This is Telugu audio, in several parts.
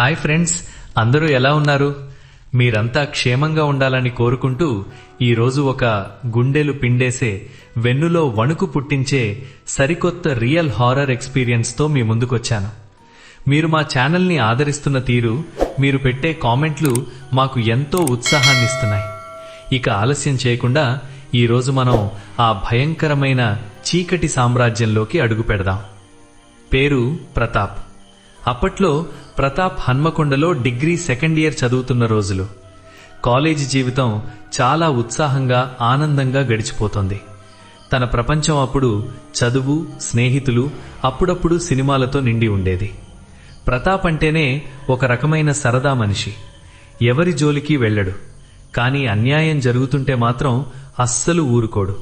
హాయ్ ఫ్రెండ్స్, అందరూ ఎలా ఉన్నారు? మీరంతా క్షేమంగా ఉండాలని కోరుకుంటూ ఈరోజు ఒక గుండెలు పిండేసే, వెన్నులో వణుకు పుట్టించే సరికొత్త రియల్ హారర్ ఎక్స్పీరియన్స్తో మీ ముందుకొచ్చాను. మీరు మా ఛానల్ని ఆదరిస్తున్న తీరు, మీరు పెట్టే కామెంట్లు మాకు ఎంతో ఉత్సాహాన్నిస్తున్నాయి. ఇక ఆలస్యం చేయకుండా ఈరోజు మనం ఆ భయంకరమైన చీకటి సామ్రాజ్యంలోకి అడుగు పెడదాం. పేరు ప్రతాప్. అప్పట్లో ప్రతాప్ హన్మకొండలో డిగ్రీ సెకండ్ ఇయర్ చదువుతున్న రోజులు. కాలేజీ జీవితం చాలా ఉత్సాహంగా, ఆనందంగా గడిచిపోతోంది. తన ప్రపంచం అప్పుడు చదువు, స్నేహితులు, అప్పుడప్పుడు సినిమాలతో నిండి ఉండేది. ప్రతాప్ అంటేనే ఒక రకమైన సరదా మనిషి. ఎవరి జోలికి వెళ్ళడు. కానీ అన్యాయం జరుగుతుంటే మాత్రం అస్సలు ఊరుకోడు.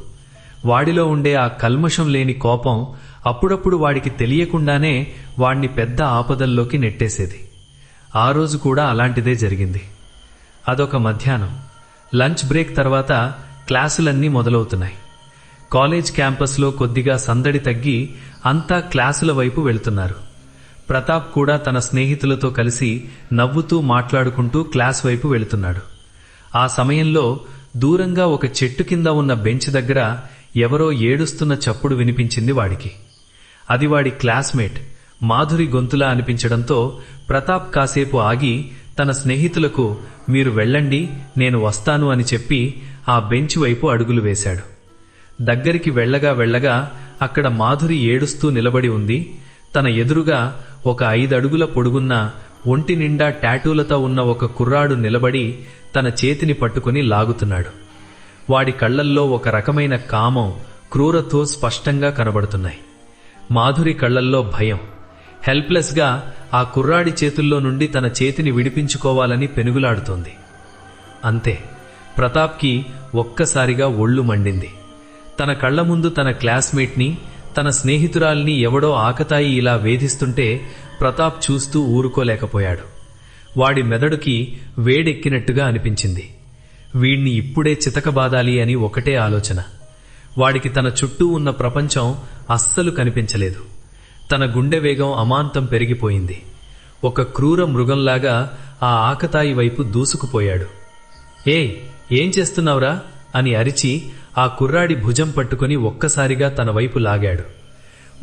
వాడిలో ఉండే ఆ కల్మషం లేని కోపం అప్పుడప్పుడు వాడికి తెలియకుండానే వాణ్ణి పెద్ద ఆపదల్లోకి నెట్టేసేది. ఆ రోజు కూడా అలాంటిదే జరిగింది. అదొక మధ్యాహ్నం. లంచ్ బ్రేక్ తర్వాత క్లాసులన్నీ మొదలవుతున్నాయి. కాలేజ్ క్యాంపస్లో కొద్దిగా సందడి తగ్గి అంతా క్లాసుల వైపు వెళ్తున్నారు. ప్రతాప్ కూడా తన స్నేహితులతో కలిసి నవ్వుతూ మాట్లాడుకుంటూ క్లాస్ వైపు వెళుతున్నాడు. ఆ సమయంలో దూరంగా ఒక చెట్టు కింద ఉన్న బెంచ్ దగ్గర ఎవరో ఏడుస్తున్న చప్పుడు వినిపించింది వాడికి. అది వాడి క్లాస్మేట్ మాధురి గొంతులా అనిపించడంతో ప్రతాప్ కాసేపు ఆగి తన స్నేహితులకు, మీరు వెళ్ళండి, నేను వస్తాను అని చెప్పి ఆ బెంచ్ వైపు అడుగులు వేశాడు. దగ్గరికి వెళ్ళగా అక్కడ మాధురి ఏడుస్తూ నిలబడి ఉంది. తన ఎదురుగా ఒక 5 అడుగుల పొడుగున్న, ఒంటి నిండా టాటూలతో ఉన్న ఒక కుర్రాడు నిలబడి తన చేతిని పట్టుకుని లాగుతున్నాడు. వాడి కళ్లల్లో ఒక రకమైన కామం, క్రూరత్వం స్పష్టంగా కనబడుతున్నాయి. మాధురి కళ్లల్లో భయం. హెల్ప్లెస్గా ఆ కుర్రాడి చేతుల్లో నుండి తన చేతిని విడిపించుకోవాలని పెనుగులాడుతోంది. అంతే, ప్రతాప్కి ఒక్కసారిగా ఒళ్ళు మండింది. తన కళ్ల ముందు తన క్లాస్మేట్ని, తన స్నేహితురాల్ని ఎవడో ఆకతాయి ఇలా వేధిస్తుంటే ప్రతాప్ చూస్తూ ఊరుకోలేకపోయాడు. వాడి మెదడుకి వేడెక్కినట్టుగా అనిపించింది. వీణ్ణి ఇప్పుడే చితకబాదాలి అని ఒకటే ఆలోచన. వాడికి తన చుట్టూ ఉన్న ప్రపంచం అస్సలు కనిపించలేదు. తన గుండె వేగం అమాంతం పెరిగిపోయింది. ఒక క్రూర మృగంలాగా ఆ ఆకతాయి వైపు దూసుకుపోయాడు. ఏం చేస్తున్నావురా అని అరిచి ఆ కుర్రాడి భుజం పట్టుకుని ఒక్కసారిగా తన వైపు లాగాడు.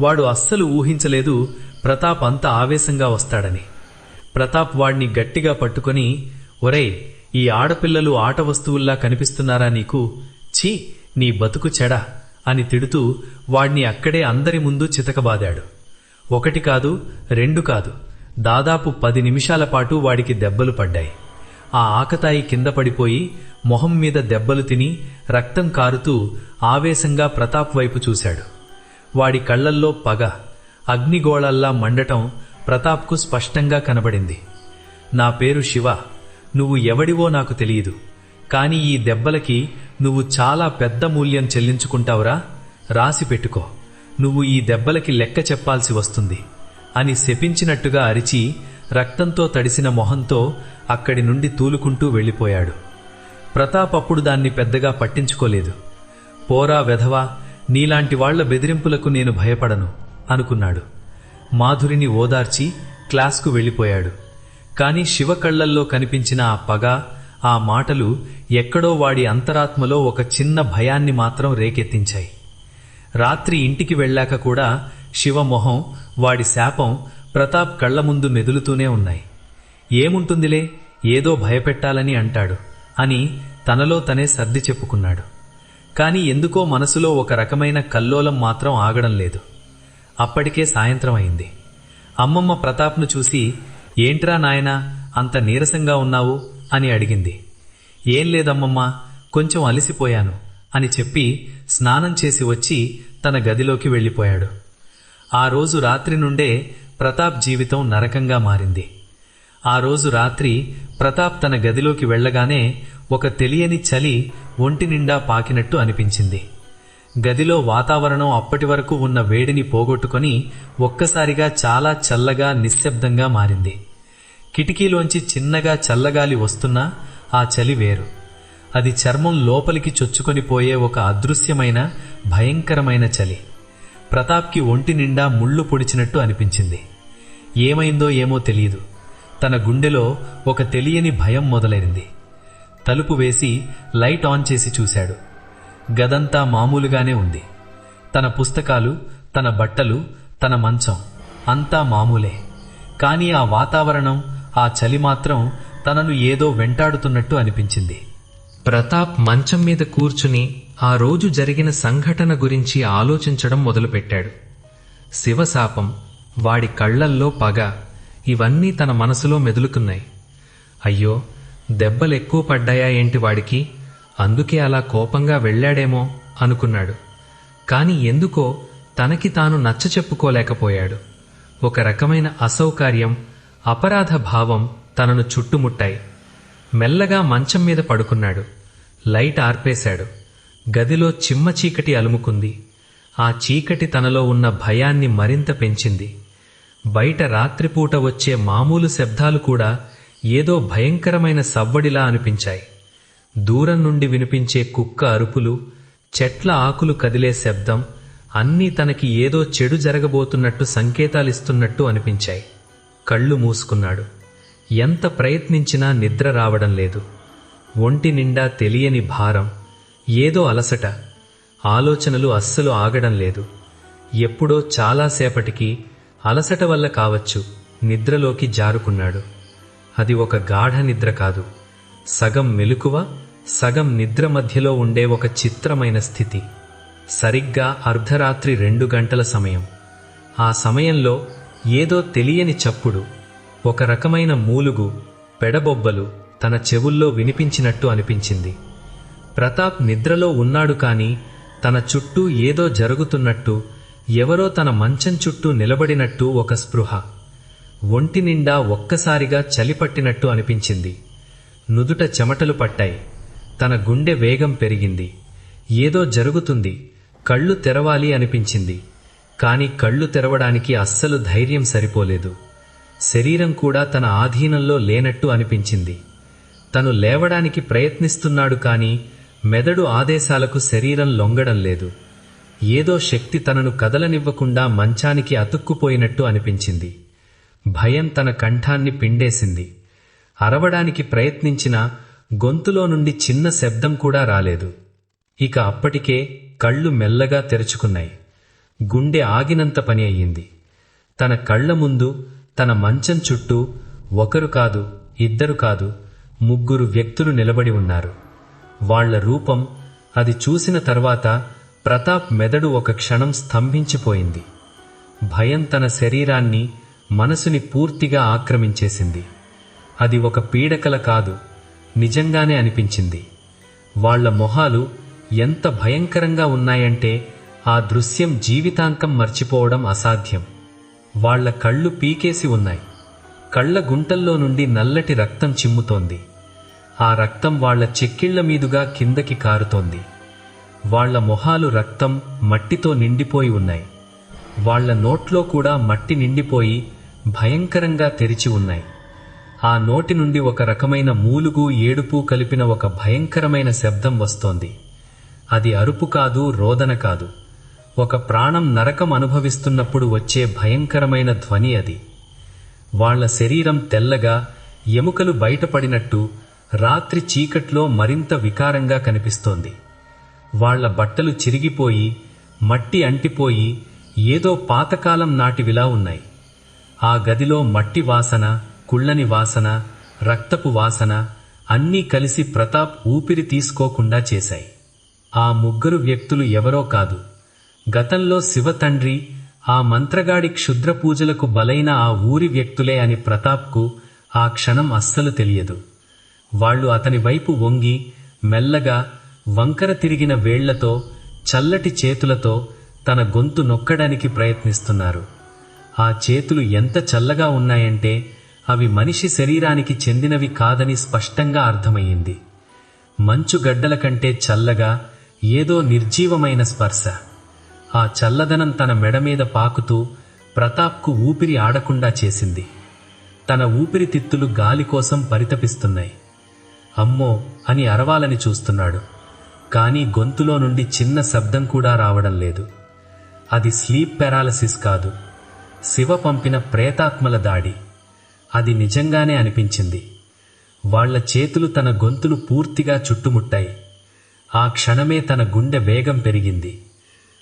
వాడు అస్సలు ఊహించలేదు ప్రతాప్ అంత ఆవేశంగా వస్తాడని. ప్రతాప్ వాణ్ణి గట్టిగా పట్టుకుని, ఒరేయ్, ఈ ఆడపిల్లలు ఆట వస్తువుల్లా కనిపిస్తున్నారా నీకు? ఛీ, నీ బతుకు చెడా అని తిడుతూ వాణ్ణి అక్కడే అందరి ముందు చితకబాదాడు. 1 కాదు, 2 కాదు, దాదాపు 10 నిమిషాల పాటు వాడికి దెబ్బలు పడ్డాయి. ఆ ఆకతాయి కింద పడిపోయి మొహం మీద దెబ్బలు తిని రక్తం కారుతూ ఆవేశంగా ప్రతాప్ వైపు చూశాడు. వాడి కళ్లల్లో పగ, అగ్నిగోళాల్లా మండటం ప్రతాప్కు స్పష్టంగా కనబడింది. నా పేరు శివ, నువ్వు ఎవడివో నాకు తెలియదు, కానీ ఈ దెబ్బలకి నువ్వు చాలా పెద్ద మూల్యం చెల్లించుకుంటావురా, రాసి పెట్టుకో, నువ్వు ఈ దెబ్బలకి లెక్క చెప్పాల్సి వస్తుంది అని శపించినట్టుగా అరిచి రక్తంతో తడిసిన మొహంతో అక్కడి నుండి తూలుకుంటూ వెళ్ళిపోయాడు. ప్రతాప్ అప్పుడు దాన్ని పెద్దగా పట్టించుకోలేదు. పోరా వెధవా, నీలాంటి వాళ్ల బెదిరింపులకు నేను భయపడను అనుకున్నాడు. మాధురిని ఓదార్చి క్లాస్కు వెళ్ళిపోయాడు. కాని శివ కళ్లల్లో కనిపించిన ఆ పగ, ఆ మాటలు ఎక్కడో వాడి అంతరాత్మలో ఒక చిన్న భయాన్ని మాత్రం రేకెత్తించాయి. రాత్రి ఇంటికి వెళ్ళాక కూడా శివ మొహం, వాడి శాపం ప్రతాప్ కళ్ల ముందు మెదులుతూనే ఉన్నాయి. ఏముంటుందిలే, ఏదో భయపెట్టాలని అంటాడు అని తనలో తనే సర్ది చెప్పుకున్నాడు. కాని ఎందుకో మనసులో ఒక రకమైన కల్లోలం మాత్రం ఆగడం లేదు. అప్పటికే సాయంత్రం అయింది. అమ్మమ్మ ప్రతాప్ను చూసి, ఏంట్రా నాయనా అంత నీరసంగా ఉన్నావు అని అడిగింది. ఏం లేదమ్మమ్మా, కొంచెం అలసిపోయాను అని చెప్పి స్నానం చేసి వచ్చి తన గదిలోకి వెళ్ళిపోయాడు. ఆ రోజు రాత్రి నుండే ప్రతాప్ జీవితం నరకంగా మారింది. ఆ రోజు రాత్రి ప్రతాప్ తన గదిలోకి వెళ్ళగానే ఒక తెలియని చలి ఒంటి నిండా పాకినట్టు అనిపించింది. గదిలో వాతావరణం అప్పటి వరకు ఉన్న వేడిని పోగొట్టుకొని ఒక్కసారిగా చాలా చల్లగా, నిశ్శబ్దంగా మారింది. కిటికీలోంచి చిన్నగా చల్లగాలి వస్తున్నా ఆ చలి వేరు. అది చర్మం లోపలికి చొచ్చుకొని పోయే ఒక అదృశ్యమైన, భయంకరమైన చలి. ప్రతాప్కి ఒంటి నిండా ముళ్ళు పొడిచినట్టు అనిపించింది. ఏమైందో ఏమో తెలియదు, తన గుండెలో ఒక తెలియని భయం మొదలైంది. తలుపు వేసి లైట్ ఆన్ చేసి చూశాడు. గదంతా మామూలుగానే ఉంది. తన పుస్తకాలు, తన బట్టలు, తన మంచం అంతా మామూలే. కాని ఆ వాతావరణం, ఆ చలి మాత్రం తనను ఏదో వెంటాడుతున్నట్టు అనిపించింది. ప్రతాప్ మంచం మీద కూర్చుని ఆ రోజు జరిగిన సంఘటన గురించి ఆలోచించడం మొదలుపెట్టాడు. శివశాపం, వాడి కళ్లల్లో పగ, ఇవన్నీ తన మనసులో మెదులుకున్నాయి. అయ్యో, దెబ్బలెక్కువ పడ్డాయా ఏంటి వాడికి, అందుకే అలా కోపంగా వెళ్లాడేమో అనుకున్నాడు. కాని ఎందుకో తనకి తాను నచ్చచెప్పుకోలేకపోయాడు. ఒక రకమైన అసౌకర్యం, అపరాధ భావం తనను చుట్టుముట్టాయి. మెల్లగా మంచం మీద పడుకున్నాడు. లైట్ ఆర్పేశాడు. గదిలో చిమ్మ చీకటి అలుముకుంది. ఆ చీకటి తనలో ఉన్న భయాన్ని మరింత పెంచింది. బయట రాత్రిపూట వచ్చే మామూలు శబ్దాలు కూడా ఏదో భయంకరమైన సవ్వడిలా అనిపించాయి. దూరం నుండి వినిపించే కుక్క అరుపులు, చెట్ల ఆకులు కదిలే శబ్దం అన్నీ తనకి ఏదో చెడు జరగబోతున్నట్టు సంకేతాలిస్తున్నట్టు అనిపించాయి. కళ్ళు మూసుకున్నాడు. ఎంత ప్రయత్నించినా నిద్ర రావడం లేదు. ఒంటి నిండా తెలియని భారం, ఏదో అలసట. ఆలోచనలు అస్సలు ఆగడం లేదు. ఎప్పుడో చాలాసేపటికి అలసట వల్ల కావచ్చు నిద్రలోకి జారుకున్నాడు. అది ఒక గాఢ నిద్ర కాదు, సగం మెలకువ, సగం నిద్ర మధ్యలో ఉండే ఒక చిత్రమైన స్థితి. సరిగ్గా అర్ధరాత్రి 2 గంటల సమయం. ఆ సమయంలో ఏదో తెలియని చప్పుడు, ఒక రకమైన మూలుగు, పెడబొబ్బలు తన చెవుల్లో వినిపించినట్టు అనిపించింది. ప్రతాప్ నిద్రలో ఉన్నాడు కాని తన చుట్టూ ఏదో జరుగుతున్నట్టు, ఎవరో తన మంచం చుట్టూ నిలబడినట్టు ఒక స్పృహ. ఒంటి నిండా ఒక్కసారిగా చలిపట్టినట్టు అనిపించింది. నుదుట చెమటలు పట్టాయి. తన గుండె వేగం పెరిగింది. ఏదో జరుగుతుంది, కళ్ళు తెరవాలి అనిపించింది. కాని కళ్ళు తెరవడానికి అస్సలు ధైర్యం సరిపోలేదు. శరీరం కూడా తన ఆధీనంలో లేనట్టు అనిపించింది. తను లేవడానికి ప్రయత్నిస్తున్నాడు కాని మెదడు ఆదేశాలకు శరీరం లొంగడం లేదు. ఏదో శక్తి తనను కదలనివ్వకుండా మంచానికి అతుక్కుపోయినట్టు అనిపించింది. భయం తన కంఠాన్ని పిండేసింది. అరవడానికి ప్రయత్నించినా గొంతులో నుండి చిన్న శబ్దం కూడా రాలేదు. ఇక అప్పటికే కళ్ళు మెల్లగా తెరుచుకున్నాయి. గుండె ఆగినంత పని అయ్యింది. తన కళ్ల ముందు, తన మంచం చుట్టూ ఒకరు కాదు, ఇద్దరు కాదు, 3 వ్యక్తులు నిలబడి ఉన్నారు. వాళ్ల రూపం, అది చూసిన తర్వాత ప్రతాప్ మెదడు ఒక క్షణం స్తంభించిపోయింది. భయం తన శరీరాన్ని, మనసుని పూర్తిగా ఆక్రమించేసింది. అది ఒక పీడకల కాదు, నిజంగానే అనిపించింది. వాళ్ల మొహాలు ఎంత భయంకరంగా ఉన్నాయంటే ఆ దృశ్యం జీవితాంతం మర్చిపోవడం అసాధ్యం. వాళ్ల కళ్ళు పీకేసి ఉన్నాయి. కళ్ల గుంటల్లో నుండి నల్లటి రక్తం చిమ్ముతోంది. ఆ రక్తం వాళ్ల చెక్కిళ్ల మీదుగా కిందకి కారుతోంది. వాళ్ల మొహాలు రక్తం, మట్టితో నిండిపోయి ఉన్నాయి. వాళ్ల నోట్లో కూడా మట్టి నిండిపోయి భయంకరంగా తెరిచి ఉన్నాయి. ఆ నోటి నుండి ఒక రకమైన మూలుగు, ఏడుపు కలిపిన ఒక భయంకరమైన శబ్దం వస్తోంది. అది అరుపు కాదు, రోదన కాదు, ఒక ప్రాణం నరకం అనుభవిస్తున్నప్పుడు వచ్చే భయంకరమైన ధ్వని అది. వాళ్ల శరీరం తెల్లగా, ఎముకలు బయటపడినట్టు రాత్రి చీకట్లో మరింత వికారంగా కనిపిస్తోంది. వాళ్ల బట్టలు చిరిగిపోయి, మట్టి అంటిపోయి ఏదో పాతకాలం నాటివిలా ఉన్నాయి. ఆ గదిలో మట్టి వాసన, కుళ్ళని వాసన, రక్తపు వాసన అన్నీ కలిసి ప్రతాప్ ఊపిరి తీసుకోకుండా చేశాయి. ఆ 3 వ్యక్తులు ఎవరో కాదు, గతంలో శివతండ్రి, ఆ మంత్రగాడి క్షుద్ర పూజలకు బలైన ఆ ఊరి వ్యక్తులే అని ప్రతాప్కు ఆ క్షణం అస్సలు తెలియదు. వాళ్లు అతని వైపు వంగి, మెల్లగా, వంకర తిరిగిన వేళ్లతో, చల్లటి చేతులతో తన గొంతు నొక్కడానికి ప్రయత్నిస్తున్నారు. ఆ చేతులు ఎంత చల్లగా ఉన్నాయంటే అవి మనిషి శరీరానికి చెందినవి కాదని స్పష్టంగా అర్థమయ్యింది. మంచు గడ్డల కంటే చల్లగా, ఏదో నిర్జీవమైన స్పర్శ. ఆ చల్లదనం తన మెడమీద పాకుతూ ప్రతాప్కు ఊపిరి ఆడకుండా చేసింది. తన ఊపిరితిత్తులు గాలి కోసం పరితపిస్తున్నాయి. అమ్మో అని అరవాలని చూస్తున్నాడు. కానీ గొంతులో నుండి చిన్న శబ్దం కూడా రావడం లేదు. అది స్లీప్ పారాలసిస్ కాదు, శివ పంపిన ప్రేతాత్మల దాడి. అది నిజంగానే అనిపించింది. వాళ్ల చేతులు తన గొంతును పూర్తిగా చుట్టుముట్టాయి. ఆ క్షణమే తన గుండె వేగం పెరిగింది.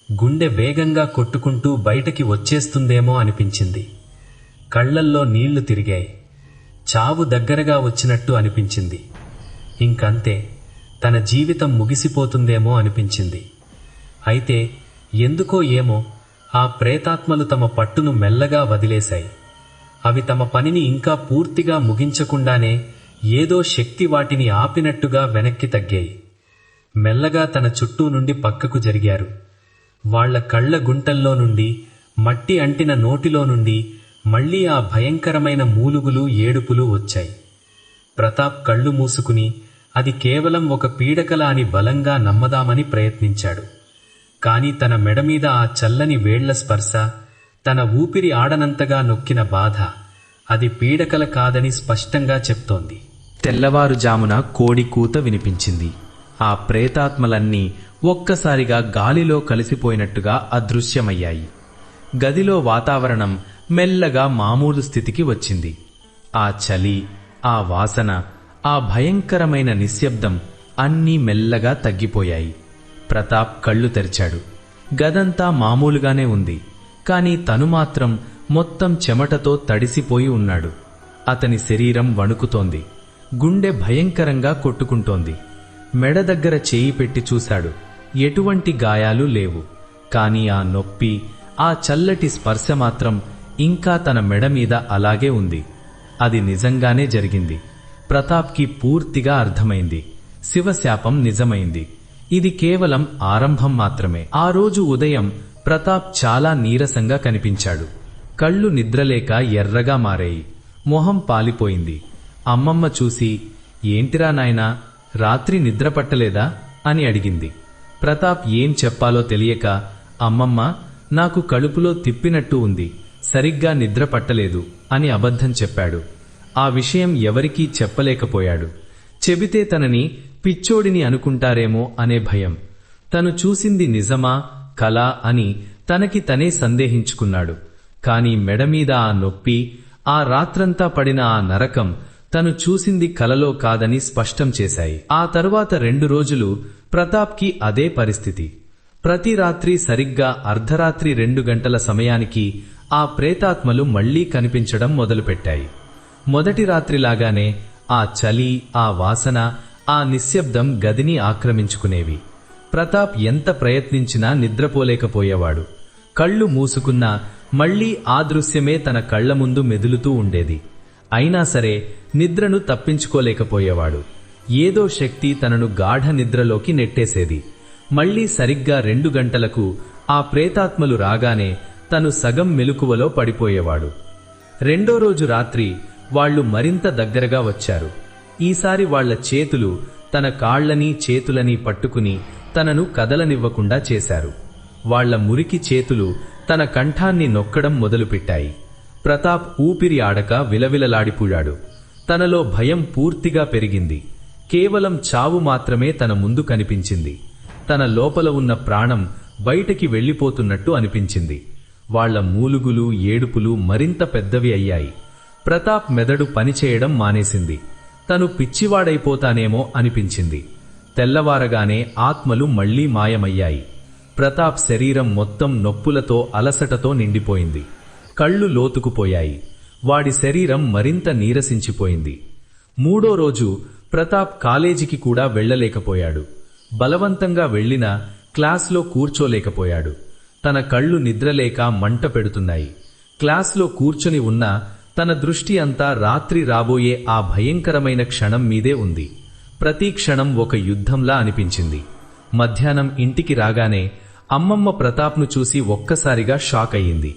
గుండె వేగంగా కొట్టుకుంటూ బయటకి వచ్చేస్తుందేమో అనిపించింది. కళ్లల్లో నీళ్లు తిరిగాయి. చావు దగ్గరగా వచ్చినట్టు అనిపించింది. ఇంకంతే, తన జీవితం ముగిసిపోతుందేమో అనిపించింది. అయితే ఎందుకో ఏమో ఆ ప్రేతాత్మలు తమ పట్టును మెల్లగా వదిలేశాయి. అవి తమ పనిని ఇంకా పూర్తిగా ముగించకుండానే ఏదో శక్తి వాటిని ఆపినట్టుగా వెనక్కి తగ్గాయి. మెల్లగా తన చుట్టూ నుండి పక్కకు జరిగారు. వాళ్ల కళ్ల గుంటల్లో నుండి, మట్టి అంటిన నోటిలో నుండి మళ్లీ ఆ భయంకరమైన మూలుగులు, ఏడుపులు వచ్చాయి. ప్రతాప్ కళ్ళు మూసుకుని అది కేవలం ఒక పీడకల అని బలంగా నమ్మదామని ప్రయత్నించాడు. కాని తన మెడమీద ఆ చల్లని వేళ్ల స్పర్శ, తన ఊపిరి ఆడనంతగా నొక్కిన బాధ, అది పీడకల కాదని స్పష్టంగా చెప్తోంది. తెల్లవారుజామున కోడి కూత వినిపించింది. ఆ ప్రేతాత్మలన్నీ ఒక్కసారిగా గాలిలో కలిసిపోయినట్టుగా అదృశ్యమయ్యాయి. గదిలో వాతావరణం మెల్లగా మామూలు స్థితికి వచ్చింది. ఆ చలి, ఆ వాసన, ఆ భయంకరమైన నిశ్శబ్దం అన్నీ మెల్లగా తగ్గిపోయాయి. ప్రతాప్ కళ్ళు తెరిచాడు. గదంతా మామూలుగానే ఉంది. కాని తను మాత్రం మొత్తం చెమటతో తడిసిపోయి ఉన్నాడు. అతని శరీరం వణుకుతోంది. గుండె భయంకరంగా కొట్టుకుంటోంది. మెడ దగ్గర చేయి పెట్టి చూశాడు. ఎటువంటి గాయాలు లేవు. కాని ఆ నొప్పి, ఆ చల్లటి స్పర్శ మాత్రం ఇంకా తన మెడ మీద అలాగే ఉంది. అది నిజంగానే జరిగింది. ప్రతాప్కి పూర్తిగా అర్థమైంది. శివశాపం నిజమైంది. ఇది కేవలం ఆరంభం మాత్రమే. ఆ రోజు ఉదయం ప్రతాప్ చాలా నీరసంగా కనిపించాడు. కళ్ళు నిద్రలేక ఎర్రగా మారాయి. మొహం పాలిపోయింది. అమ్మమ్మ చూసి, ఏంటిరా నాయనా, రాత్రి నిద్ర పట్టలేదా అని అడిగింది. ప్రతాప్ ఏం చెప్పాలో తెలియక, అమ్మమ్మ, నాకు కడుపులో తిప్పినట్టు ఉంది, సరిగ్గా నిద్ర పట్టలేదు అని అబద్ధం చెప్పాడు. ఆ విషయం ఎవరికీ చెప్పలేకపోయాడు. చెబితే తనని పిచ్చోడిని అనుకుంటారేమో అనే భయం. తను చూసింది నిజమా, కలా అని తనకి తనే సందేహించుకున్నాడు. కాని మెడమీద ఆ నొప్పి, ఆ రాత్రంతా పడిన ఆ నరకం తను చూసింది కలలో కాదని స్పష్టం చేశాయి. ఆ తరువాత 2 రోజులు ప్రతాప్కి అదే పరిస్థితి. ప్రతి రాత్రి సరిగ్గా అర్ధరాత్రి 2 గంటల సమయానికి ఆ ప్రేతాత్మలు మళ్లీ కనిపించడం మొదలుపెట్టాయి. మొదటి రాత్రిలాగానే ఆ చలి, ఆ వాసన, ఆ నిశ్శబ్దం గదిని ఆక్రమించుకునేవి. ప్రతాప్ ఎంత ప్రయత్నించినా నిద్రపోలేకపోయేవాడు. కళ్ళు మూసుకున్నా మళ్లీ ఆ దృశ్యమే తన కళ్ల ముందు మెదులుతూ ఉండేది. అయినా సరే నిద్రను తప్పించుకోలేకపోయేవాడు. ఏదో శక్తి తనను గాఢ నిద్రలోకి నెట్టేసేది. మళ్లీ సరిగ్గా 2 గంటలకు ఆ ప్రేతాత్మలు రాగానే తను సగం మెలకువలో పడిపోయేవాడు. రెండో రోజు రాత్రి వాళ్లు మరింత దగ్గరగా వచ్చారు. ఈసారి వాళ్ల చేతులు తన కాళ్లని, చేతులని పట్టుకుని తనను కదలనివ్వకుండా చేశారు. వాళ్ల మురికి చేతులు తన కంఠాన్ని నొక్కడం మొదలుపెట్టాయి. ప్రతాప్ ఊపిరి ఆడక విలవిలలాడిపోయాడు. తనలో భయం పూర్తిగా పెరిగింది. కేవలం చావు మాత్రమే తన ముందు కనిపించింది. తన లోపల ఉన్న ప్రాణం బయటికి వెళ్లిపోతున్నట్టు అనిపించింది. వాళ్ల మూలుగులు, ఏడుపులు మరింత పెద్దవి అయ్యాయి. ప్రతాప్ మెదడు పనిచేయడం మానేసింది. తను పిచ్చివాడైపోతానేమో అనిపించింది. తెల్లవారగానే ఆత్మలు మళ్లీ మాయమయ్యాయి. ప్రతాప్ శరీరం మొత్తం నొప్పులతో, అలసటతో నిండిపోయింది. కళ్ళు లోతుకుపోయాయి. వాడి శరీరం మరింత నీరసించిపోయింది. మూడో రోజు ప్రతాప్ కాలేజీకి కూడా వెళ్లలేకపోయాడు. బలవంతంగా వెళ్లినా క్లాస్లో కూర్చోలేకపోయాడు. తన కళ్ళు నిద్రలేక మంట పెడుతున్నాయి. క్లాస్లో కూర్చొని ఉన్నా తన దృష్టి అంతా రాత్రి రాబోయే ఆ భయంకరమైన క్షణం మీదే ఉంది. ప్రతి క్షణం ఒక యుద్ధంలా అనిపించింది. మధ్యాహ్నం ఇంటికి రాగానే అమ్మమ్మ ప్రతాప్ను చూసి ఒక్కసారిగా షాక్ అయ్యింది.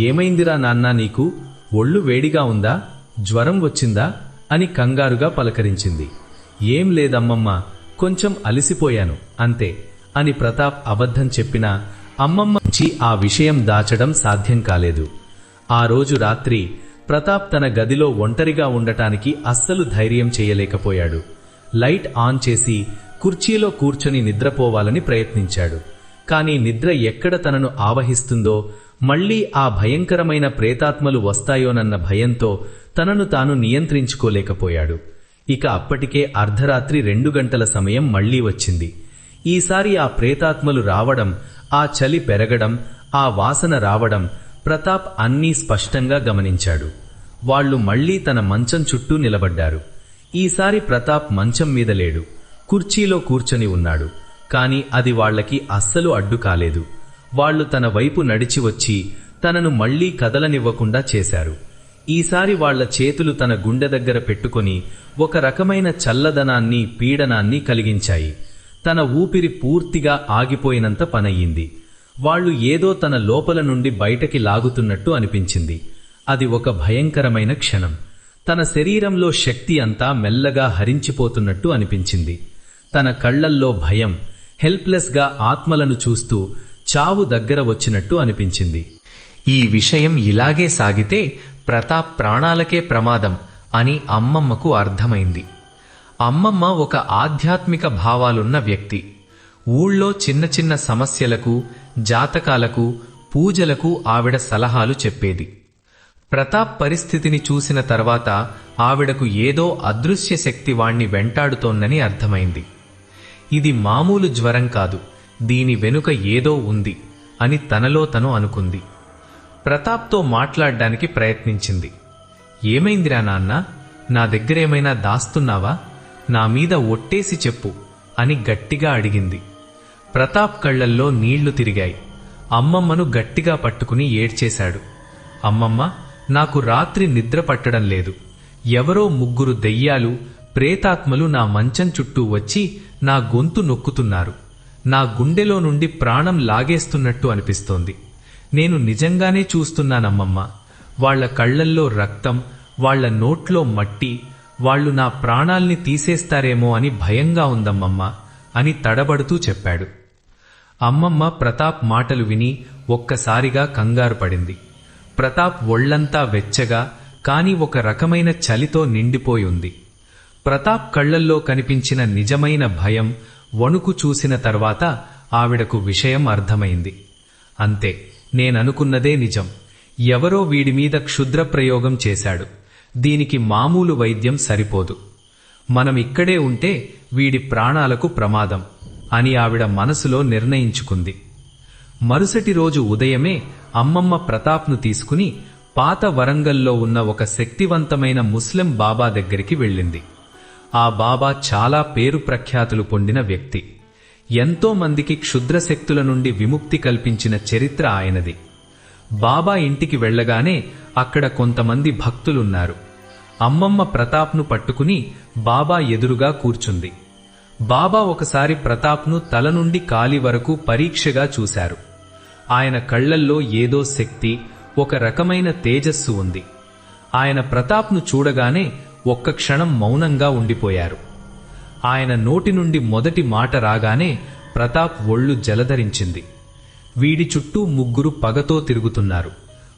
ఏమైందిరా నాన్నా, నీకు ఒళ్ళు వేడిగా ఉందా, జ్వరం వచ్చిందా అని కంగారుగా పలకరించింది. ఏం లేదమ్మమ్మ, కొంచెం అలసిపోయాను అంతే అని ప్రతాప్ అబద్ధం చెప్పినా అమ్మమ్మ నుంచి ఆ విషయం దాచడం సాధ్యం కాలేదు. ఆ రోజు రాత్రి ప్రతాప్ తన గదిలో ఒంటరిగా ఉండటానికి అస్సలు ధైర్యం చేయలేకపోయాడు. లైట్ ఆన్ చేసి కుర్చీలో కూర్చొని నిద్రపోవాలని ప్రయత్నించాడు. కాని నిద్ర ఎక్కడ తనను ఆవహిస్తుందో, మళ్లీ ఆ భయంకరమైన ప్రేతాత్మలు వస్తాయోనన్న భయంతో తనను తాను నియంత్రించుకోలేకపోయాడు. ఇక అప్పటికే అర్ధరాత్రి 2 గంటల సమయం మళ్లీ వచ్చింది. ఈసారి ఆ ప్రేతాత్మలు రావడం, ఆ చలి పెరగడం, ఆ వాసన రావడం ప్రతాప్ అన్నీ స్పష్టంగా గమనించాడు. వాళ్లు మళ్లీ తన మంచం చుట్టూ నిలబడ్డారు. ఈసారి ప్రతాప్ మంచం మీద లేడు, కుర్చీలో కూర్చొని ఉన్నాడు. కాని అది వాళ్లకి అస్సలు అడ్డు కాలేదు. వాళ్లు తన వైపు నడిచి వచ్చి తనను మళ్లీ కదలనివ్వకుండా చేశారు. ఈసారి వాళ్ల చేతులు తన గుండె దగ్గర పెట్టుకొని ఒక రకమైన చల్లదనాన్ని, పీడనాన్ని కలిగించాయి. తన ఊపిరి పూర్తిగా ఆగిపోయినంత పనయ్యింది. వాళ్లు ఏదో తన లోపల నుండి బయటకి లాగుతున్నట్టు అనిపించింది. అది ఒక భయంకరమైన క్షణం. తన శరీరంలో శక్తి అంతా మెల్లగా హరించిపోతున్నట్టు అనిపించింది. తన కళ్లల్లో భయం, హెల్ప్లెస్గా ఆత్మలను చూస్తూ చావు దగ్గర వచ్చినట్టు అనిపించింది. ఈ విషయం ఇలాగే సాగితే ప్రతాప్ ప్రాణాలకే ప్రమాదం అని అమ్మమ్మకు అర్థమైంది. అమ్మమ్మ ఒక ఆధ్యాత్మిక భావాలున్న వ్యక్తి. ఊళ్ళో చిన్న చిన్న సమస్యలకు, జాతకాలకు, పూజలకు ఆవిడ సలహాలు చెప్పేది. ప్రతాప్ పరిస్థితిని చూసిన తర్వాత ఆవిడకు ఏదో అదృశ్య శక్తి వాణ్ణి వెంటాడుతోందని అర్థమైంది. ఇది మామూలు జ్వరం కాదు, దీని వెనుక ఏదో ఉంది అని తనలో తను అనుకుంది. ప్రతాప్తో మాట్లాడ్డానికి ప్రయత్నించింది. ఏమైందిరా నాన్న, నా దగ్గరేమైనా దాస్తున్నావా? నా మీద ఒట్టేసి చెప్పు అని గట్టిగా అడిగింది. ప్రతాప్ కళ్లల్లో నీళ్లు తిరిగాయి. అమ్మమ్మను గట్టిగా పట్టుకుని ఏడ్చేశాడు. అమ్మమ్మ, నాకు రాత్రి నిద్ర పట్టడం లేదు. ఎవరో 3 దెయ్యాలు, ప్రేతాత్మలు నా మంచం చుట్టూ వచ్చి నా గొంతు నొక్కుతున్నారు. నా గుండెలో నుండి ప్రాణం లాగేస్తున్నట్టు అనిపిస్తోంది. నేను నిజంగానే చూస్తున్నానమ్మమ్మ. వాళ్ల కళ్లల్లో రక్తం, వాళ్ల నోట్లో మట్టి. వాళ్లు నా ప్రాణాల్ని తీసేస్తారేమో అని భయంగా ఉందమ్మమ్మ అని తడబడుతూ చెప్పాడు. అమ్మమ్మ ప్రతాప్ మాటలు విని ఒక్కసారిగా కంగారు పడింది. ప్రతాప్ ఒళ్లంతా వెచ్చగా, కాని ఒక రకమైన చలితో నిండిపోయుంది. ప్రతాప్ కళ్లల్లో కనిపించిన నిజమైన భయం, వణుకు చూసిన తర్వాత ఆవిడకు విషయం అర్థమైంది. అంతే, నేననుకున్నదే నిజం. ఎవరో వీడిమీద క్షుద్ర ప్రయోగం చేశాడు. దీనికి మామూలు వైద్యం సరిపోదు. మనం ఇక్కడే ఉంటే వీడి ప్రాణాలకు ప్రమాదం అని ఆవిడ మనసులో నిర్ణయించుకుంది. మరుసటి రోజు ఉదయమే అమ్మమ్మ ప్రతాప్ను తీసుకుని పాత వరంగల్లో ఉన్న ఒక శక్తివంతమైన ముస్లిం బాబా దగ్గరికి వెళ్ళింది. ఆ బాబా చాలా పేరు ప్రఖ్యాతులు పొందిన వ్యక్తి. ఎంతో మందికి క్షుద్రశక్తుల నుండి విముక్తి కల్పించిన చరిత్ర ఆయనది. బాబా ఇంటికి వెళ్లగానే అక్కడ కొంతమంది భక్తులున్నారు. అమ్మమ్మ ప్రతాప్ను పట్టుకుని బాబా ఎదురుగా కూర్చుంది. బాబా ఒకసారి ప్రతాప్ను తల నుండి కాలి వరకు పరీక్షగా చూశారు. ఆయన కళ్లల్లో ఏదో శక్తి, ఒక రకమైన తేజస్సు ఉంది. ఆయన ప్రతాప్ను చూడగానే ఒక్క క్షణం మౌనంగా ఉండిపోయారు. ఆయన నోటి నుండి మొదటి మాట రాగానే ప్రతాప్ ఒళ్ళు జలధరించింది. వీడి చుట్టూ 3 పగతో తిరుగుతున్నారు.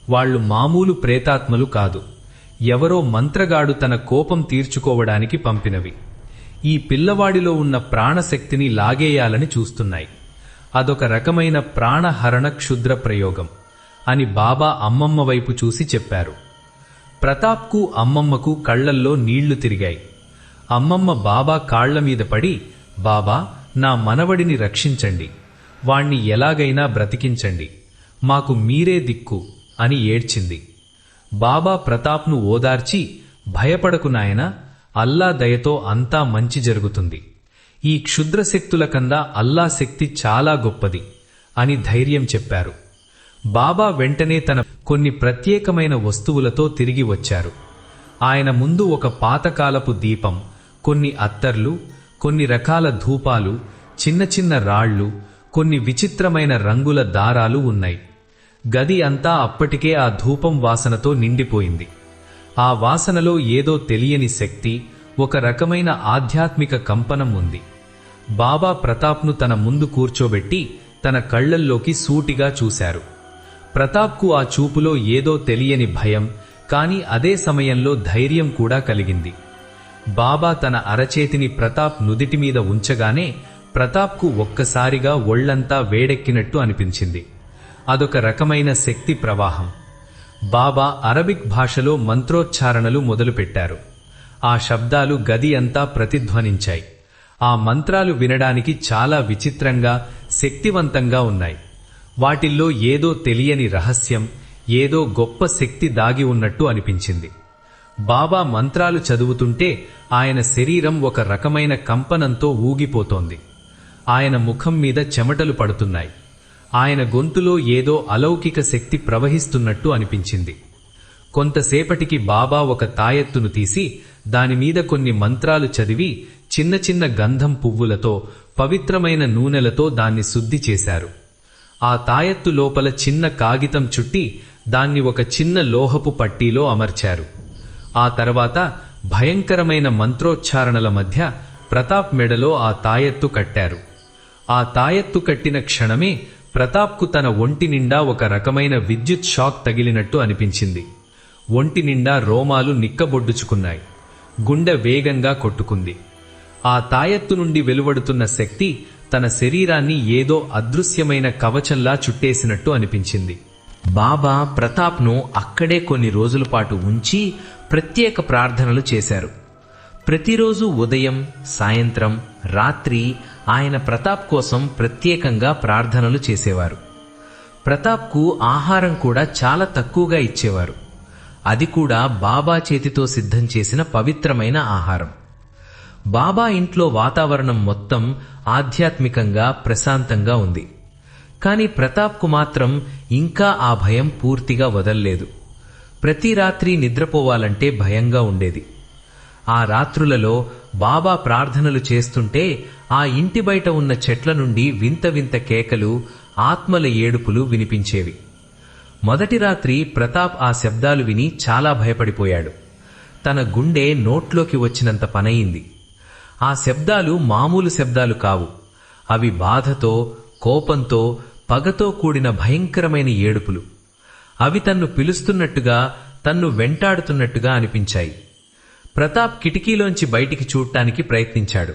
వాళ్లు మామూలు ప్రేతాత్మలు కాదు. ఎవరో మంత్రగాడు తన కోపం తీర్చుకోవడానికి పంపినవి. ఈ పిల్లవాడిలో ఉన్న ప్రాణశక్తిని లాగేయాలని చూస్తున్నాయి. అదొక రకమైన ప్రాణహరణ క్షుద్ర ప్రయోగం అని బాబా అమ్మమ్మ వైపు చూసి చెప్పారు. ప్రతాప్కు అమ్మమ్మకు కళ్లల్లో నీళ్లు తిరిగాయి. అమ్మమ్మ బాబా కాళ్ల మీద పడి, బాబా, నా మనవడిని రక్షించండి, వాణ్ణి ఎలాగైనా బ్రతికించండి, మాకు మీరే దిక్కు అని ఏడ్చింది. బాబా ప్రతాప్ను ఓదార్చి, భయపడకు నాయనా, అల్లా దయతో అంతా మంచి జరుగుతుంది. ఈ క్షుద్రశక్తుల కన్నా అల్లా శక్తి చాలా గొప్పది అని ధైర్యం చెప్పారు. బాబా వెంటనే తన కొన్ని ప్రత్యేకమైన వస్తువులతో తిరిగి వచ్చారు. ఆయన ముందు ఒక పాతకాలపు దీపం, కొన్ని అత్తర్లు, కొన్ని రకాల ధూపాలు, చిన్న చిన్న రాళ్లు, కొన్ని విచిత్రమైన రంగుల దారాలు ఉన్నాయి. గది అంతా అప్పటికే ఆ ధూపం వాసనతో నిండిపోయింది. ఆ వాసనలో ఏదో తెలియని శక్తి, ఒక రకమైన ఆధ్యాత్మిక కంపనం ఉంది. బాబా ప్రతాప్ను తన ముందు కూర్చోబెట్టి తన కళ్లల్లోకి సూటిగా చూశారు. ప్రతాప్కు ఆ చూపులో ఏదో తెలియని భయం, కాని అదే సమయంలో ధైర్యం కూడా కలిగింది. బాబా తన అరచేతిని ప్రతాప్ నుదిటిమీద ఉంచగానే ప్రతాప్కు ఒక్కసారిగా ఒళ్లంతా వేడెక్కినట్టు అనిపించింది. అదొక రకమైన శక్తి ప్రవాహం. బాబా అరబిక్ భాషలో మంత్రోచ్చారణలు మొదలుపెట్టారు. ఆ శబ్దాలు గది అంతా ప్రతిధ్వనించాయి. ఆ మంత్రాలు వినడానికి చాలా విచిత్రంగా, శక్తివంతంగా ఉన్నాయి. వాటిల్లో ఏదో తెలియని రహస్యం, ఏదో గొప్ప శక్తి దాగి ఉన్నట్టు అనిపించింది. బాబా మంత్రాలు చదువుతుంటే ఆయన శరీరం ఒక రకమైన కంపనంతో ఊగిపోతోంది. ఆయన ముఖం మీద చెమటలు పడుతున్నాయి. ఆయన గొంతులో ఏదో అలౌకిక శక్తి ప్రవహిస్తున్నట్టు అనిపించింది. కొంతసేపటికి బాబా ఒక తాయెత్తును తీసి దానిమీద కొన్ని మంత్రాలు చదివి చిన్న చిన్న గంధం పువ్వులతో, పవిత్రమైన నూనెలతో దాన్ని శుద్ధి చేశారు. ఆ తాయెత్తు లోపల చిన్న కాగితం చుట్టి దాన్ని ఒక చిన్న లోహపు పట్టీలో అమర్చారు. ఆ తర్వాత భయంకరమైన మంత్రోచ్చారణల మధ్య ప్రతాప్ మెడలో ఆ తాయెత్తు కట్టారు. ఆ తాయెత్తు కట్టిన క్షణమే ప్రతాప్కు తన ఒంటి నిండా ఒక రకమైన విద్యుత్ షాక్ తగిలినట్టు అనిపించింది. ఒంటి నిండా రోమాలు నిక్కబొడ్డుచుకున్నాయి. గుండె వేగంగా కొట్టుకుంది. ఆ తాయెత్తు నుండి వెలువడుతున్న శక్తి తన శరీరాన్ని ఏదో అదృశ్యమైన కవచంలా చుట్టేసినట్టు అనిపించింది. బాబా ప్రతాప్ను అక్కడే కొన్ని రోజుల పాటు ఉంచి ప్రత్యేక ప్రార్థనలు చేశారు. ప్రతిరోజు ఉదయం, సాయంత్రం, రాత్రి ఆయన ప్రతాప్ కోసం ప్రత్యేకంగా ప్రార్థనలు చేసేవారు. ప్రతాప్కు ఆహారం కూడా చాలా తక్కువగా ఇచ్చేవారు. అది కూడా బాబా చేతితో సిద్ధం చేసిన పవిత్రమైన ఆహారం. బాబా ఇంట్లో వాతావరణం మొత్తం ఆధ్యాత్మికంగా, ప్రశాంతంగా ఉంది. కాని ప్రతాప్కు మాత్రం ఇంకా ఆ భయం పూర్తిగా వదల్లేదు. ప్రతి రాత్రి నిద్రపోవాలంటే భయంగా ఉండేది. ఆ రాత్రులలో బాబా ప్రార్థనలు చేస్తుంటే ఆ ఇంటి బయట ఉన్న చెట్ల నుండి వింత వింత కేకలు, ఆత్మల ఏడుపులు వినిపించేవి. మొదటి రాత్రి ప్రతాప్ ఆ శబ్దాలు విని చాలా భయపడిపోయాడు. తన గుండె నోట్లోకి వచ్చినంత పనయింది. ఆ శబ్దాలు మామూలు శబ్దాలు కావు. అవి బాధతో, కోపంతో, పగతో కూడిన భయంకరమైన ఏడుపులు. అవి తన్ను పిలుస్తున్నట్టుగా, తన్ను వెంటాడుతున్నట్టుగా అనిపించాయి. ప్రతాప్ కిటికీలోంచి బయటికి చూడటానికి ప్రయత్నించాడు.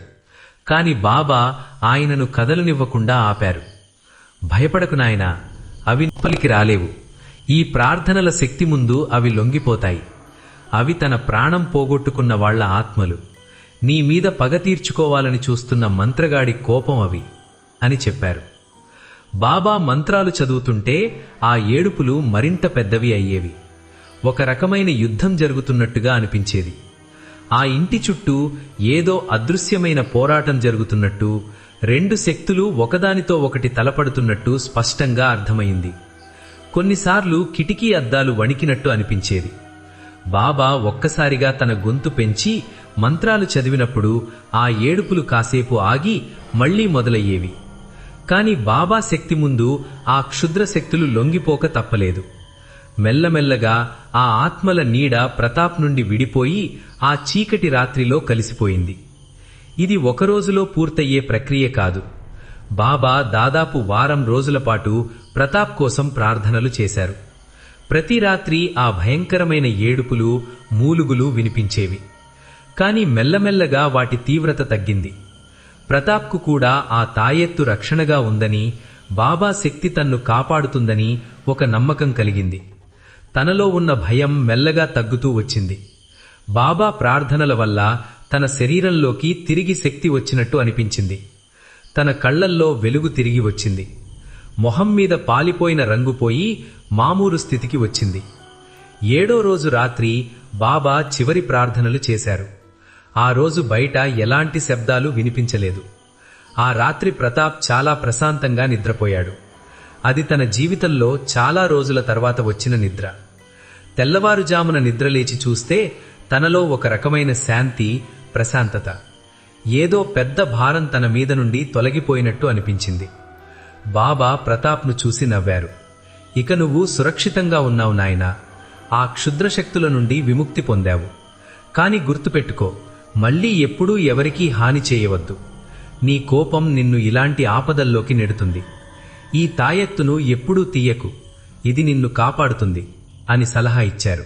కాని బాబా ఆయనను కదలనివ్వకుండా ఆపారు. భయపడకు నాయనా, అవి లోపలికి రాలేవు. ఈ ప్రార్థనల శక్తి ముందు అవి లొంగిపోతాయి. అవి తన ప్రాణం పోగొట్టుకున్న వాళ్ల ఆత్మలు. నీ మీద పగ తీర్చుకోవాలని చూస్తున్న మంత్రగాడి కోపం అవి అని చెప్పారు. బాబా మంత్రాలు చదువుతుంటే ఆ ఏడుపులు మరింత పెద్దవి అయ్యేవి. ఒక రకమైన యుద్ధం జరుగుతున్నట్టుగా అనిపించేది. ఆ ఇంటి చుట్టూ ఏదో అదృశ్యమైన పోరాటం జరుగుతున్నట్టు, రెండు శక్తులు ఒకదానితో ఒకటి తలపడుతున్నట్టు స్పష్టంగా అర్థమైంది. కొన్నిసార్లు కిటికీ అద్దాలు వణికినట్టు అనిపించేది. బాబా ఒక్కసారిగా తన గొంతు పెంచి మంత్రాలు చదివినప్పుడు ఆ ఏడుపులు కాసేపు ఆగి మళ్లీ మొదలయ్యేవి. కాని బాబా శక్తి ముందు ఆ క్షుద్ర శక్తులు లొంగిపోక తప్పలేదు. మెల్లమెల్లగా ఆ ఆత్మల నీడ ప్రతాప్ నుండి విడిపోయి ఆ చీకటి రాత్రిలో కలిసిపోయింది. ఇది ఒకరోజులో పూర్తయ్యే ప్రక్రియ కాదు. బాబా దాదాపు వారం రోజుల పాటు ప్రతాప్ కోసం ప్రార్థనలు చేశారు. ప్రతి రాత్రి ఆ భయంకరమైన ఏడుపులు, మూలుగులు వినిపించేవి. కాని మెల్లమెల్లగా వాటి తీవ్రత తగ్గింది. ప్రతాప్కు కూడా ఆ తాయెత్తు రక్షణగా ఉందని, బాబా శక్తి తన్ను కాపాడుతుందని ఒక నమ్మకం కలిగింది. తనలో ఉన్న భయం మెల్లగా తగ్గుతూ వచ్చింది. బాబా ప్రార్థనల వల్ల తన శరీరంలోకి తిరిగి శక్తి వచ్చినట్టు అనిపించింది. తన కళ్లల్లో వెలుగు తిరిగి వచ్చింది. మొహం మీద పాలిపోయిన రంగు పోయి మామూలు స్థితికి వచ్చింది. 7వ రోజు రాత్రి బాబా చివరి ప్రార్థనలు చేశారు. ఆ రోజు బయట ఎలాంటి శబ్దాలు వినిపించలేదు. ఆ రాత్రి ప్రతాప్ చాలా ప్రశాంతంగా నిద్రపోయాడు. అది తన జీవితంలో చాలా రోజుల తర్వాత వచ్చిన నిద్ర. తెల్లవారుజామున నిద్రలేచి చూస్తే తనలో ఒక రకమైన శాంతి, ప్రశాంతత. ఏదో పెద్ద భారం తన మీద నుండి తొలగిపోయినట్టు అనిపించింది. బాబా ప్రతాప్ను చూసి నవ్వారు. ఇక నువ్వు సురక్షితంగా ఉన్నావు నాయనా. ఆ క్షుద్రశక్తుల నుండి విముక్తి పొందావు. కాని గుర్తుపెట్టుకో, మళ్లీ ఎప్పుడూ ఎవరికీ హాని చేయవద్దు. నీ కోపం నిన్ను ఇలాంటి ఆపదల్లోకి నెడుతుంది. ఈ తాయెత్తును ఎప్పుడూ తీయకు, ఇది నిన్ను కాపాడుతుంది అని సలహా ఇచ్చారు.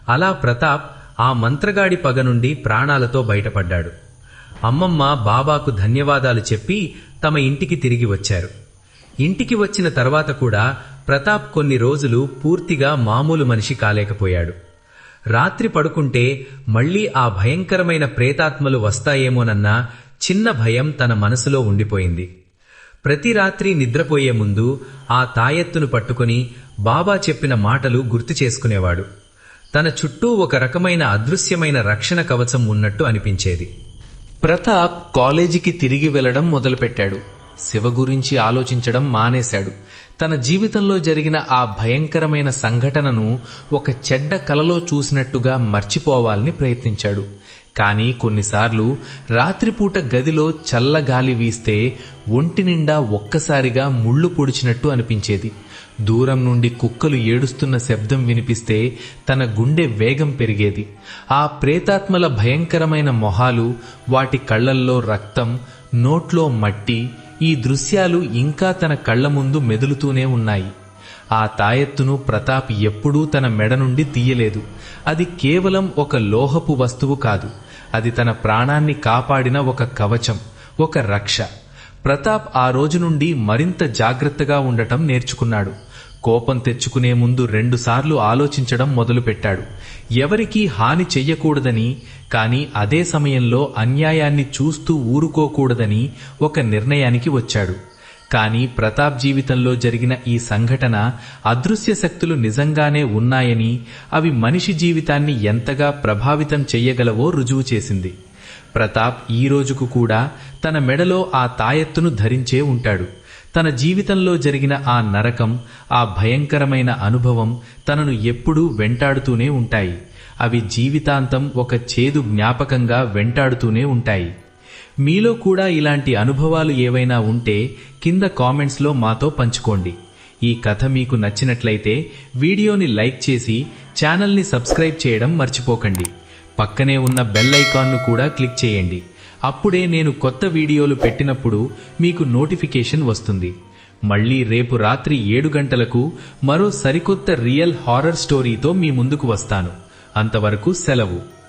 అలా ప్రతాప్ ఆ మంత్రగాడి పగ నుండి ప్రాణాలతో బయటపడ్డాడు. అమ్మమ్మ బాబాకు ధన్యవాదాలు చెప్పి తమ ఇంటికి తిరిగి వచ్చారు. ఇంటికి వచ్చిన తర్వాత కూడా ప్రతాప్ కొన్ని రోజులు పూర్తిగా మామూలు మనిషి కాలేకపోయాడు. రాత్రి పడుకుంటే మళ్లీ ఆ భయంకరమైన ప్రేతాత్మలు వస్తాయేమోనన్న చిన్న భయం తన మనసులో ఉండిపోయింది. ప్రతి రాత్రి నిద్రపోయే ముందు ఆ తాయెత్తును పట్టుకుని బాబా చెప్పిన మాటలు గుర్తు చేసుకునేవాడు. తన చుట్టూ ఒక రకమైన అదృశ్యమైన రక్షణ కవచం ఉన్నట్టు అనిపించేది. ప్రతాప్ కాలేజీకి తిరిగి వెళ్లడం మొదలుపెట్టాడు. శివ గురించి ఆలోచించడం మానేశాడు. తన జీవితంలో జరిగిన ఆ భయంకరమైన సంఘటనను ఒక చెడ్డ కలలో చూసినట్టుగా మర్చిపోవాలని ప్రయత్నించాడు. కానీ కొన్నిసార్లు రాత్రిపూట గదిలో చల్లగాలి వీస్తే ఒంటి నిండా ఒక్కసారిగా ముళ్ళు పొడిచినట్టు అనిపించేది. దూరం నుండి కుక్కలు ఏడుస్తున్న శబ్దం వినిపిస్తే తన గుండె వేగం పెరిగేది. ఆ ప్రేతాత్మల భయంకరమైన మొహాలు, వాటి కళ్లల్లో రక్తం, నోట్లో మట్టి, ఈ దృశ్యాలు ఇంకా తన కళ్ల ముందు మెదులుతూనే ఉన్నాయి. ఆ తాయెత్తును ప్రతాప్ ఎప్పుడూ తన మెడ నుండి తీయలేదు. అది కేవలం ఒక లోహపు వస్తువు కాదు, అది తన ప్రాణాన్ని కాపాడిన ఒక కవచం, ఒక రక్ష. ప్రతాప్ ఆ రోజు నుండి మరింత జాగ్రత్తగా ఉండటం నేర్చుకున్నాడు. కోపం తెచ్చుకునే ముందు 2 సార్లు ఆలోచించడం మొదలుపెట్టాడు. ఎవరికీ హాని చెయ్యకూడదని, కానీ అదే సమయంలో అన్యాయాన్ని చూస్తూ ఊరుకోకూడదని ఒక నిర్ణయానికి వచ్చాడు. కానీ ప్రతాప్ జీవితంలో జరిగిన ఈ సంఘటన అదృశ్య శక్తులు నిజంగానే ఉన్నాయని, అవి మనిషి జీవితాన్ని ఎంతగా ప్రభావితం చెయ్యగలవో రుజువు చేసింది. ప్రతాప్ ఈ రోజుకు కూడా తన మెడలో ఆ తాయెత్తును ధరించే ఉంటాడు. తన జీవితంలో జరిగిన ఆ నరకం, ఆ భయంకరమైన అనుభవం తనను ఎప్పుడూ వెంటాడుతూనే ఉంటాయి. అవి జీవితాంతం ఒక చేదు జ్ఞాపకంగా వెంటాడుతూనే ఉంటాయి. మీలో కూడా ఇలాంటి అనుభవాలు ఏవైనా ఉంటే కింద కామెంట్స్లో మాతో పంచుకోండి. ఈ కథ మీకు నచ్చినట్లయితే వీడియోని లైక్ చేసి ఛానల్ని సబ్స్క్రైబ్ చేయడం మర్చిపోకండి. పక్కనే ఉన్న బెల్ ఐకాన్ను కూడా క్లిక్ చేయండి. అప్పుడే నేను కొత్త వీడియోలు పెట్టినప్పుడు మీకు నోటిఫికేషన్ వస్తుంది. మళ్ళీ రేపు రాత్రి 7 గంటలకు మరో సరికొత్త రియల్ హారర్ స్టోరీతో మీ ముందుకు వస్తాను. అంతవరకు సెలవు.